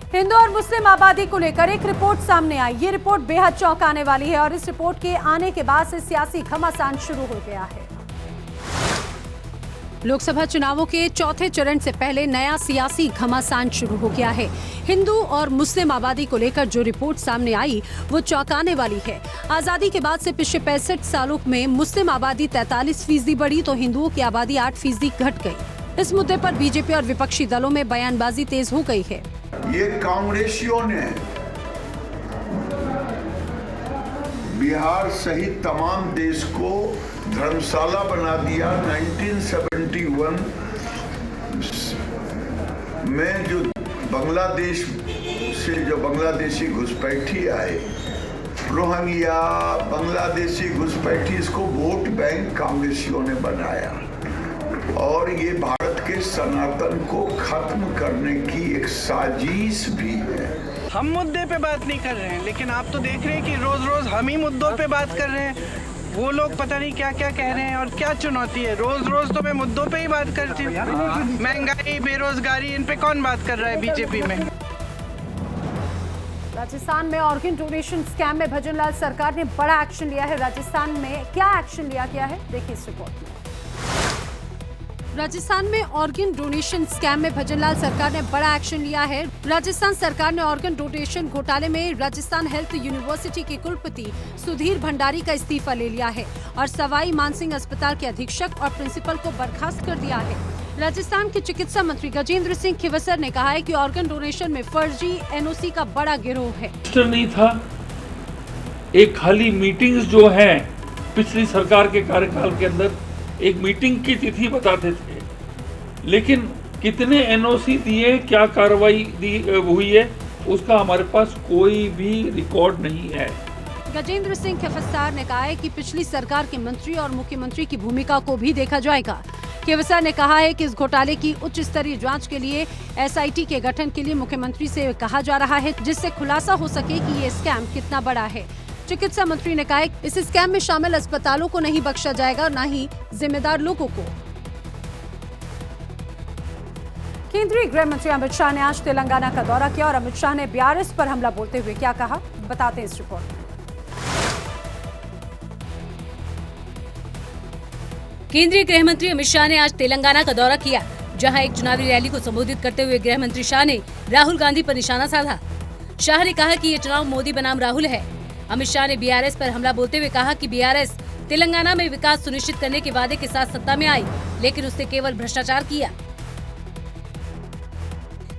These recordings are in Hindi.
हिंदू और मुस्लिम आबादी को लेकर एक रिपोर्ट सामने आई। ये रिपोर्ट बेहद चौंकाने वाली है और इस रिपोर्ट के आने के बाद से सियासी घमासान शुरू हो गया है। लोकसभा चुनावों के चौथे चरण से पहले नया सियासी घमासान शुरू हो गया है। हिंदू और मुस्लिम आबादी को लेकर जो रिपोर्ट सामने आई वो चौंकाने वाली है। आजादी के बाद से पिछले 65 सालों में मुस्लिम आबादी 43% बढ़ी तो हिंदुओं की आबादी 8% घट गई। इस मुद्दे पर बीजेपी और विपक्षी दलों में बयानबाजी तेज हो गई है। ये कांग्रेसियों ने बिहार सहित तमाम देश को धर्मशाला बना दिया। 1971 में जो बांग्लादेश से जो बांग्लादेशी घुसपैठी आए, रोहिंग्या बांग्लादेशी घुसपैठी, इसको वोट बैंक कांग्रेसियों ने बनाया और ये भारत के सनातन को खत्म करने की एक साजिश भी है। हम मुद्दे पे बात नहीं कर रहे हैं, लेकिन आप तो देख रहे हैं कि रोज रोज हम ही मुद्दों पे बात कर रहे हैं। वो लोग पता नहीं क्या क्या कह रहे हैं और क्या चुनौती है। रोज रोज तो मैं मुद्दों पे ही बात करती हूँ। महंगाई, बेरोजगारी, इन पे कौन बात कर रहा है बीजेपी में। राजस्थान में ऑर्गन डोनेशन स्कैम में भजनलाल सरकार ने बड़ा एक्शन लिया है। राजस्थान में क्या एक्शन लिया गया है, देखिए इस रिपोर्ट में। राजस्थान में ऑर्गन डोनेशन स्कैम में भजनलाल सरकार ने बड़ा एक्शन लिया है। राजस्थान सरकार ने ऑर्गन डोनेशन घोटाले में राजस्थान हेल्थ यूनिवर्सिटी के कुलपति सुधीर भंडारी का इस्तीफा ले लिया है और सवाई मानसिंह अस्पताल के अधीक्षक और प्रिंसिपल को बर्खास्त कर दिया है। राजस्थान के चिकित्सा मंत्री गजेंद्र सिंह खिवसर ने कहा है कि ऑर्गन डोनेशन में फर्जी एनओसी का बड़ा गिरोह है। नहीं था, एक खाली मीटिंग्स जो है पिछली सरकार के कार्यकाल के अंदर एक मीटिंग की तिथि बताते थे, लेकिन कितने एनओसी दिए, क्या कार्रवाई हुई है, उसका हमारे पास कोई भी रिकॉर्ड नहीं है। गजेंद्र सिंह खिवसर ने कहा है कि पिछली सरकार के मंत्री और मुख्यमंत्री की भूमिका को भी देखा जाएगा। खिवसर ने कहा है कि इस घोटाले की उच्च स्तरीय जांच के लिए एसआईटी के गठन के लिए मुख्यमंत्री से कहा जा रहा है, जिससे खुलासा हो सके कि ये स्कैम कितना बड़ा है। चिकित्सा मंत्री ने कहा इस स्कैम में शामिल अस्पतालों को नहीं बख्शा जाएगा, न ही जिम्मेदार लोगों को। केंद्रीय गृह मंत्री अमित शाह ने आज तेलंगाना का दौरा किया और अमित शाह ने बीआरएस पर हमला बोलते हुए क्या कहा, बताते हैं इस रिपोर्ट में। केंद्रीय गृह मंत्री अमित शाह ने आज तेलंगाना का दौरा किया, जहां एक चुनावी रैली को संबोधित करते हुए गृह मंत्री शाह ने राहुल गांधी पर निशाना साधा। शाह ने कहा कि ये चुनाव मोदी बनाम राहुल है। अमित शाह ने बीआरएस पर हमला बोलते हुए कहा कि बीआरएस तेलंगाना में विकास सुनिश्चित करने के वादे के साथ सत्ता में आई, लेकिन उसने केवल भ्रष्टाचार किया।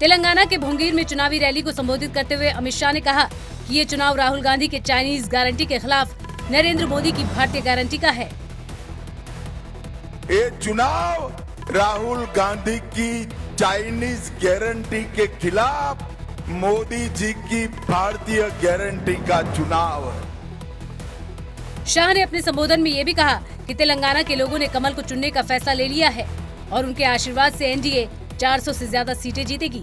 तेलंगाना के भोंगीर में चुनावी रैली को संबोधित करते हुए अमित शाह ने कहा कि ये चुनाव राहुल गांधी के चाइनीज गारंटी के खिलाफ नरेंद्र मोदी की भारतीय गारंटी का है। ये चुनाव राहुल गांधी की चाइनीज गारंटी के खिलाफ मोदी जी की भारतीय गारंटी का चुनाव। शाह ने अपने संबोधन में ये भी कहा कि तेलंगाना के लोगों ने कमल को चुनने का फैसला ले लिया है और उनके आशीर्वाद से एनडीए 400 से ज्यादा सीटें जीतेगी।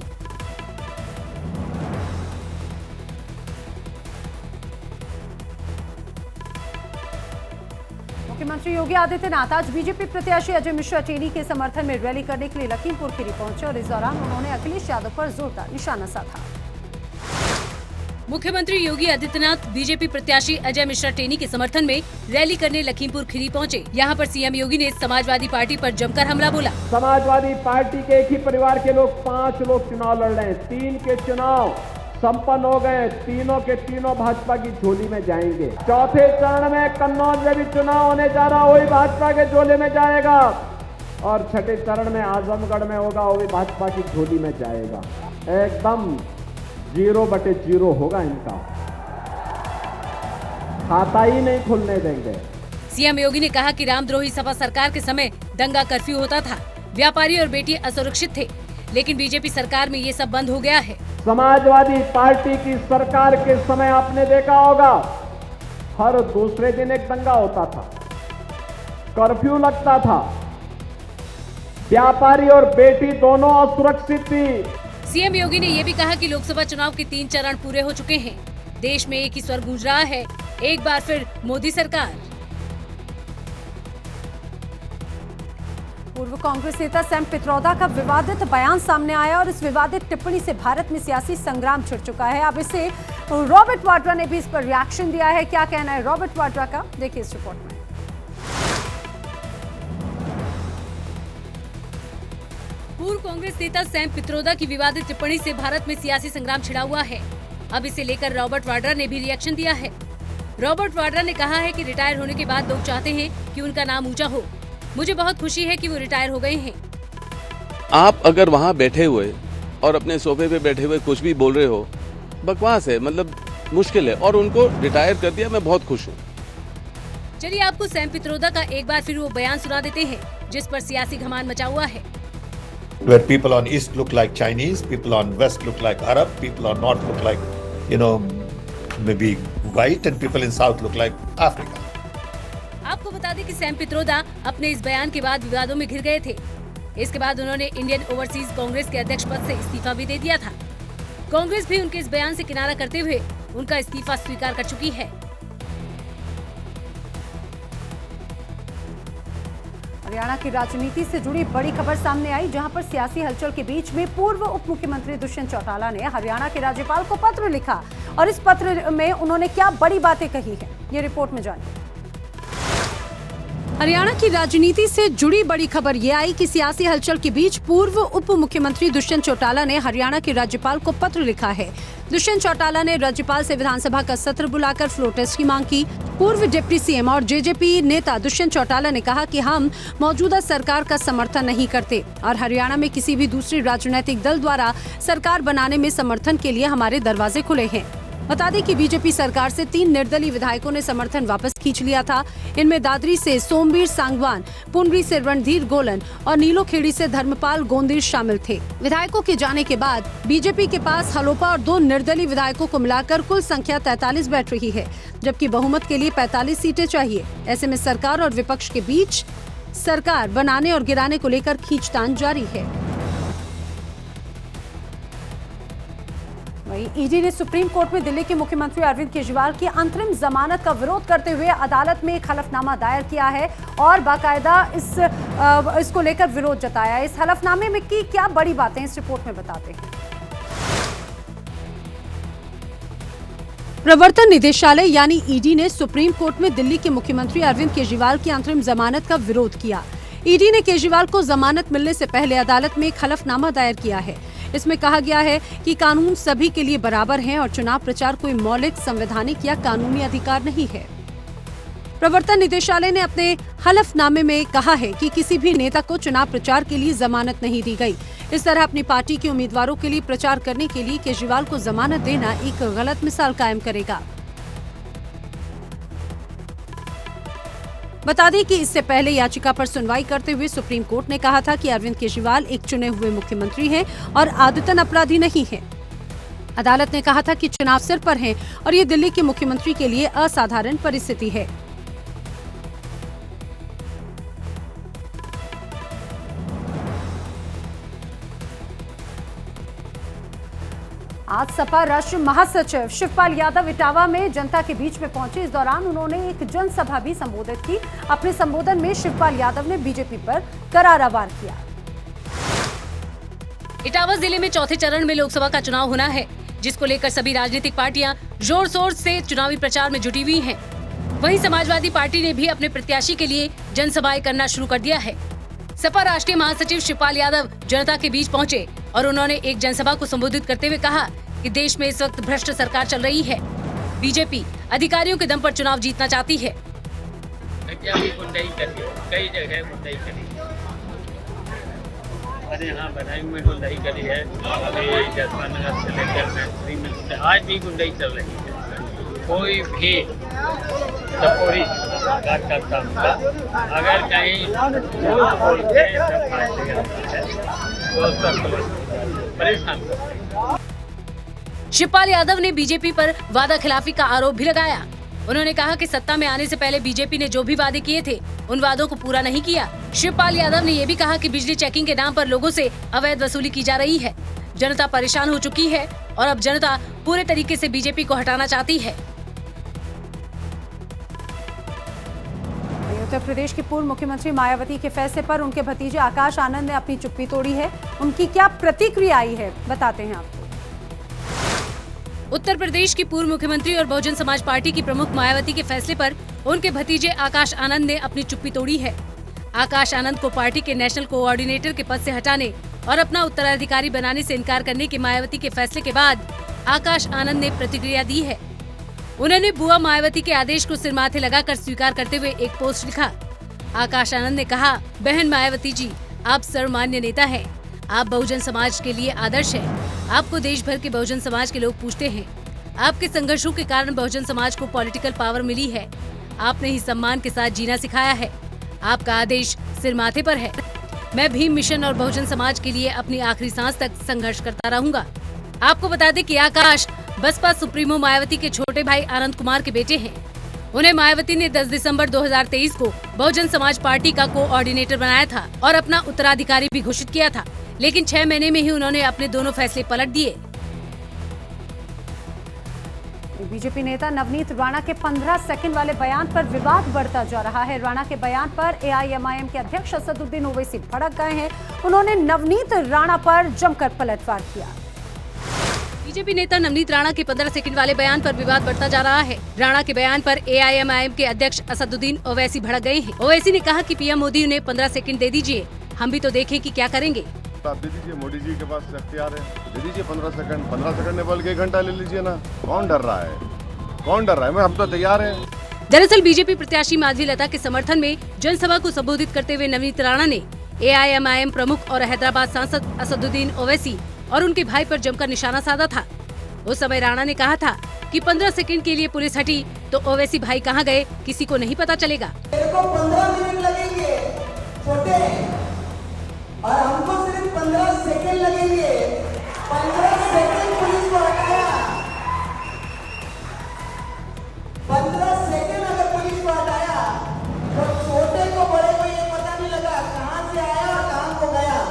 मुख्यमंत्री योगी आदित्यनाथ आज बीजेपी प्रत्याशी अजय मिश्रा टेनी के समर्थन में रैली करने के लिए लखीमपुर खीरी पहुंचे और इस दौरान उन्होंने अखिलेश यादव पर जोरदार निशाना साधा। मुख्यमंत्री योगी आदित्यनाथ बीजेपी प्रत्याशी अजय मिश्रा टेनी के समर्थन में रैली करने लखीमपुर खीरी पहुंचे। यहां पर सीएम योगी ने समाजवादी पार्टी पर जमकर हमला बोला। समाजवादी पार्टी के एक ही परिवार के लोग 5 लोग चुनाव लड़ रहे हैं। 3 के चुनाव संपन्न हो गए, तीनों के तीनों भाजपा की झोली में जाएंगे। चौथे चरण में कन्नौज में भी चुनाव होने जा रहा, वही भाजपा के झोली में जाएगा और छठे चरण में आजमगढ़ में होगा, वो भी भाजपा की झोली में जाएगा। एकदम 0/0 होगा इनका, खाता ही नहीं खुलने देंगे। सीएम योगी ने कहा कि रामद्रोही सपा सरकार के समय दंगा कर्फ्यू होता था, व्यापारी और बेटी असुरक्षित थे, लेकिन बीजेपी सरकार में ये सब बंद हो गया है। समाजवादी पार्टी की सरकार के समय आपने देखा होगा, हर दूसरे दिन एक दंगा होता था, कर्फ्यू लगता था, व्यापारी और बेटी दोनों असुरक्षित थी। सीएम योगी ने ये भी कहा कि लोकसभा चुनाव के 3 चरण पूरे हो चुके हैं। देश में एक ही स्वर गूंज रहा है, एक बार फिर मोदी सरकार। पूर्व कांग्रेस नेता सैम पित्रोदा का विवादित बयान सामने आया और इस विवादित टिप्पणी से भारत में सियासी संग्राम छिड़ चुका है। अब इसे रॉबर्ट वाड्रा ने भी इस पर रिएक्शन दिया है। क्या कहना है रॉबर्ट वाड्रा का, देखिए इस रिपोर्ट में। पूर्व कांग्रेस नेता सैम पित्रोदा की विवादित टिप्पणी से भारत में सियासी संग्राम छिड़ा हुआ है। अब इसे लेकर रॉबर्ट वाड्रा ने भी रिएक्शन दिया है। रॉबर्ट वाड्रा ने कहा है कि रिटायर होने के बाद लोग चाहते हैं कि उनका नाम ऊंचा हो। मुझे बहुत खुशी है कि वो रिटायर हो गए हैं। आप अगर वहाँ बैठे हुए और अपने सोफे पे बैठे हुए कुछ भी बोल रहे हो, बकवास है, मतलब मुश्किल है, और उनको रिटायर कर दिया, मैं बहुत खुश हूँ। चलिए आपको सैम पित्रोदा का एक बार फिर वो बयान सुना देते हैं जिस पर सियासी घमान मचा हुआ है। Where people on east look like Chinese, people on west look like Arab, people on north look like, maybe white, and people in south look like Africa. आपको बता दें कि सैम पित्रोदा अपने इस बयान के बाद विवादों में घिर गए थे। इसके बाद उन्होंने इंडियन ओवरसीज कांग्रेस के अध्यक्ष पद से इस्तीफा भी दे दिया था। कांग्रेस भी उनके इस बयान से किनारा करते हुए उनका इस्तीफा स्वीकार कर चुकी है। हरियाणा की राजनीति से जुड़ी बड़ी खबर सामने आई, जहां पर सियासी हलचल के बीच में पूर्व उप मुख्यमंत्री दुष्यंत चौटाला ने हरियाणा के राज्यपाल को पत्र लिखा और इस पत्र में उन्होंने क्या बड़ी बातें कही हैं, ये रिपोर्ट में जानिए। हरियाणा की राजनीति से जुड़ी बड़ी खबर ये आई कि सियासी हलचल के बीच पूर्व उप मुख्यमंत्री दुष्यंत चौटाला ने हरियाणा के राज्यपाल को पत्र लिखा है। दुष्यंत चौटाला ने राज्यपाल से विधानसभा का सत्र बुलाकर फ्लोर टेस्ट की मांग की। पूर्व डिप्टी सीएम और जेजेपी नेता दुष्यंत चौटाला ने कहा कि हम मौजूदा सरकार का समर्थन नहीं करते और हरियाणा में किसी भी दूसरे राजनीतिक दल द्वारा सरकार बनाने में समर्थन के लिए हमारे दरवाजे खुले हैं। बता दें कि बीजेपी सरकार से 3 निर्दलीय विधायकों ने समर्थन वापस खींच लिया था। इनमें दादरी से सोमवीर सांगवान, पुनरी से रणधीर गोलन और नीलोखेड़ी से धर्मपाल गोंदीर शामिल थे। विधायकों के जाने के बाद बीजेपी के पास हलोपा और 2 निर्दलीय विधायकों को मिलाकर कुल संख्या 43 बैठ रही है, जबकि बहुमत के लिए 45 सीटें चाहिए। ऐसे में सरकार और विपक्ष के बीच सरकार बनाने और गिराने को लेकर खींचतान जारी है। वहीं ईडी ने सुप्रीम कोर्ट में दिल्ली के मुख्यमंत्री अरविंद केजरीवाल की अंतरिम जमानत का विरोध करते हुए अदालत में एक हलफनामा दायर किया है और बाकायदा इसको लेकर विरोध जताया है। इस हलफनामे में की क्या बड़ी बातें इस रिपोर्ट में बताते हैं। प्रवर्तन निदेशालय यानी ईडी ने सुप्रीम कोर्ट में दिल्ली के मुख्यमंत्री अरविंद केजरीवाल की अंतरिम जमानत का विरोध किया। ईडी ने केजरीवाल को जमानत मिलने से पहले अदालत में एक हलफनामा दायर किया है। इसमें कहा गया है कि कानून सभी के लिए बराबर है और चुनाव प्रचार कोई मौलिक, संवैधानिक या कानूनी अधिकार नहीं है। प्रवर्तन निदेशालय ने अपने हलफनामे में कहा है कि किसी भी नेता को चुनाव प्रचार के लिए जमानत नहीं दी गई। इस तरह अपनी पार्टी के उम्मीदवारों के लिए प्रचार करने के लिए केजरीवाल को जमानत देना एक गलत मिसाल कायम करेगा। बता दें कि इससे पहले याचिका पर सुनवाई करते हुए सुप्रीम कोर्ट ने कहा था कि अरविंद केजरीवाल एक चुने हुए मुख्यमंत्री हैं और आदतन अपराधी नहीं हैं। अदालत ने कहा था कि चुनाव सिर पर हैं और ये दिल्ली के मुख्यमंत्री के लिए असाधारण परिस्थिति है। आज सपा राष्ट्रीय महासचिव शिवपाल यादव इटावा में जनता के बीच में पहुंचे। इस दौरान उन्होंने एक जनसभा भी संबोधित की। अपने संबोधन में शिवपाल यादव ने बीजेपी पर करारा वार किया। इटावा जिले में चौथे चरण में लोकसभा का चुनाव होना है, जिसको लेकर सभी राजनीतिक पार्टियां जोर शोर से चुनावी प्रचार में जुटी हुई हैं। वहीं समाजवादी पार्टी ने भी अपने प्रत्याशी के लिए जनसभाएं करना शुरू कर दिया है। सपा राष्ट्रीय महासचिव शिवपाल यादव जनता के बीच पहुंचे और उन्होंने एक जनसभा को संबोधित करते हुए कहा कि देश में इस वक्त भ्रष्ट सरकार चल रही है। बीजेपी अधिकारियों के दम पर चुनाव जीतना चाहती है। कई जगह गुंडाई करी, अरे हाँ बनाई में गुंडाई करी है। अभी जसपाल नगर से लेकर मैत्री में आज भी गुंडाई चल रही है। कोई भी टपोरी सरकार करता होगा, अगर कहीं बोल के तो उसका परेशान करता है। शिवपाल यादव ने बीजेपी पर वादा खिलाफी का आरोप भी लगाया। उन्होंने कहा कि सत्ता में आने से पहले बीजेपी ने जो भी वादे किए थे उन वादों को पूरा नहीं किया। शिवपाल यादव ने ये भी कहा कि बिजली चेकिंग के नाम पर लोगों से अवैध वसूली की जा रही है। जनता परेशान हो चुकी है और अब जनता पूरे तरीके से बीजेपी को हटाना चाहती है। उत्तर प्रदेश की पूर्व मुख्यमंत्री मायावती के फैसले पर उनके भतीजे आकाश आनंद ने अपनी चुप्पी तोड़ी है। उनकी क्या प्रतिक्रिया आई है, बताते हैं आपको। उत्तर प्रदेश की पूर्व मुख्यमंत्री और बहुजन समाज पार्टी की प्रमुख मायावती के फैसले पर उनके भतीजे आकाश आनंद ने अपनी चुप्पी तोड़ी है। आकाश आनंद को पार्टी के नेशनल कोऑर्डिनेटर के पद से हटाने और अपना उत्तराधिकारी बनाने से इनकार करने के मायावती के फैसले के बाद आकाश आनंद ने प्रतिक्रिया दी है। उन्होंने बुआ मायावती के आदेश को सिर माथे लगाकर स्वीकार करते हुए एक पोस्ट लिखा। आकाश आनंद ने कहा, बहन मायावती जी, आप सर्वमान्य नेता हैं। आप बहुजन समाज के लिए आदर्श हैं। आपको देश भर के बहुजन समाज के लोग पूछते हैं। आपके संघर्षों के कारण बहुजन समाज को पॉलिटिकल पावर मिली है। आपने ही सम्मान के साथ जीना सिखाया है। आपका आदेश सिर माथे पर है। मैं भीम मिशन और बहुजन समाज के लिए अपनी आखिरी सांस तक संघर्ष करता रहूंगा। आपको बता दें कि आकाश बसपा सुप्रीमो मायावती के छोटे भाई आनंद कुमार के बेटे हैं। उन्हें मायावती ने 10 दिसंबर 2023 को बहुजन समाज पार्टी का कोऑर्डिनेटर बनाया था और अपना उत्तराधिकारी भी घोषित किया था, लेकिन 6 महीने में ही उन्होंने अपने दोनों फैसले पलट दिए। बीजेपी नेता नवनीत राणा के 15 सेकंड वाले बयान पर विवाद बढ़ता जा रहा है। राणा के बयान पर एआईएमआईएम के अध्यक्ष असदुद्दीन ओवैसी भड़क गए हैं। उन्होंने नवनीत राणा पर जमकर पलटवार किया। बीजेपी नेता नवनीत राणा के 15 सेकंड वाले बयान पर विवाद बढ़ता जा रहा है। राणा के बयान पर एआईएमआईएम के अध्यक्ष असदुद्दीन ओवैसी भड़क गए हैं। ओवैसी ने कहा कि पीएम मोदी उन्हें 15 सेकंड दे दीजिए, हम भी तो देखें कि क्या करेंगे। आप दे दीजिए, मोदी जी के पास अख्तियार है, दे दीजिए 15 सेकंड। 15 सेकंड ने बोल के 1 घंटा ले लीजिए ना। कौन डर रहा है? कौन डर रहा है? हम तो तैयार हैं। दरअसल बीजेपी प्रत्याशी माधवी लता के समर्थन में जनसभा को संबोधित करते हुए नवनीत राणा ने एआईएमआईएम प्रमुख और हैदराबाद सांसद असदुद्दीन ओवैसी और उनके भाई पर जमकर निशाना साधा था। उस समय राणा ने कहा था कि 15 सेकंड के लिए पुलिस हटी तो ओवैसी भाई कहां गए किसी को नहीं पता चलेगा। मेरे को 15 मिनट लगेंगे छोटे, और हमको सिर्फ 15 सेकंड लगेंगे। 15 सेकंड पुलिस को हटाया। 15 सेकंड अगर पुलिस को हटाया तो छोटे को बड़े को ये पता नहीं लगा कहां से आया और कहां को गया।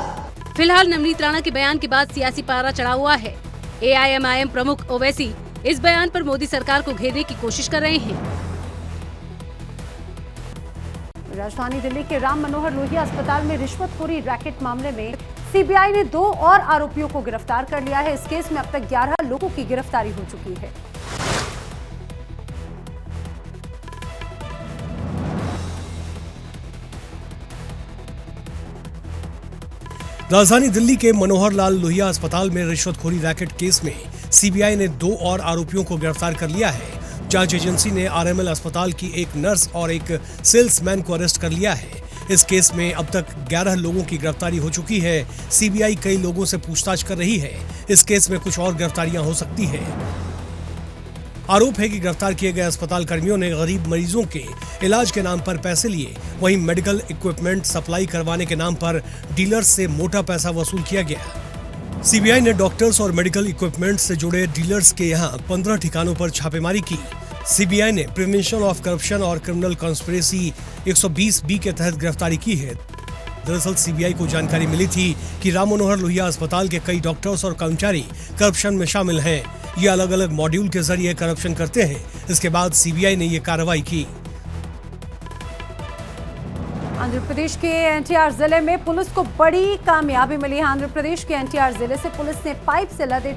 फिलहाल नवनीत राणा के बयान के बाद सियासी पारा चढ़ा हुआ है। एआईएमआईएम प्रमुख ओवैसी इस बयान पर मोदी सरकार को घेरने की कोशिश कर रहे हैं। राजधानी दिल्ली के राम मनोहर लोहिया अस्पताल में रिश्वतखोरी रैकेट मामले में सीबीआई ने 2 और आरोपियों को गिरफ्तार कर लिया है। इस केस में अब तक 11 लोगों की गिरफ्तारी हो चुकी है। राजधानी दिल्ली के मनोहर लाल लोहिया अस्पताल में रिश्वतखोरी रैकेट केस में सीबीआई ने 2 और आरोपियों को गिरफ्तार कर लिया है। जांच एजेंसी ने आरएमएल अस्पताल की एक नर्स और एक सेल्समैन को अरेस्ट कर लिया है। इस केस में अब तक 11 लोगों की गिरफ्तारी हो चुकी है। सीबीआई कई लोगों से पूछताछ कर रही है। इस केस में कुछ और गिरफ्तारियां हो सकती है। आरोप है कि गिरफ्तार किए गए अस्पताल कर्मियों ने गरीब मरीजों के इलाज के नाम पर पैसे लिए। वहीं मेडिकल इक्विपमेंट सप्लाई करवाने के नाम पर डीलर्स से मोटा पैसा वसूल किया गया। सीबीआई ने डॉक्टर्स और मेडिकल इक्विपमेंट से जुड़े डीलर्स के यहां 15 ठिकानों पर छापेमारी की। सीबीआई ने प्रिवेंशन ऑफ करप्शन और क्रिमिनल कॉन्स्पिरेसी 120B के तहत गिरफ्तारी की है। दरअसल सीबीआई को जानकारी मिली थी कि राम मनोहर लोहिया अस्पताल के कई डॉक्टर्स और कर्मचारी करप्शन में शामिल हैं। ये अलग अलग मॉड्यूल के जरिए करप्शन करते हैं। इसके बाद सीबीआई ने ये कार्रवाई की। आंध्र प्रदेश के एनटीआर जिले में पुलिस को बड़ी कामयाबी मिली है। आंध्र प्रदेश के एनटीआर जिले से पुलिस ने पाइप से लदे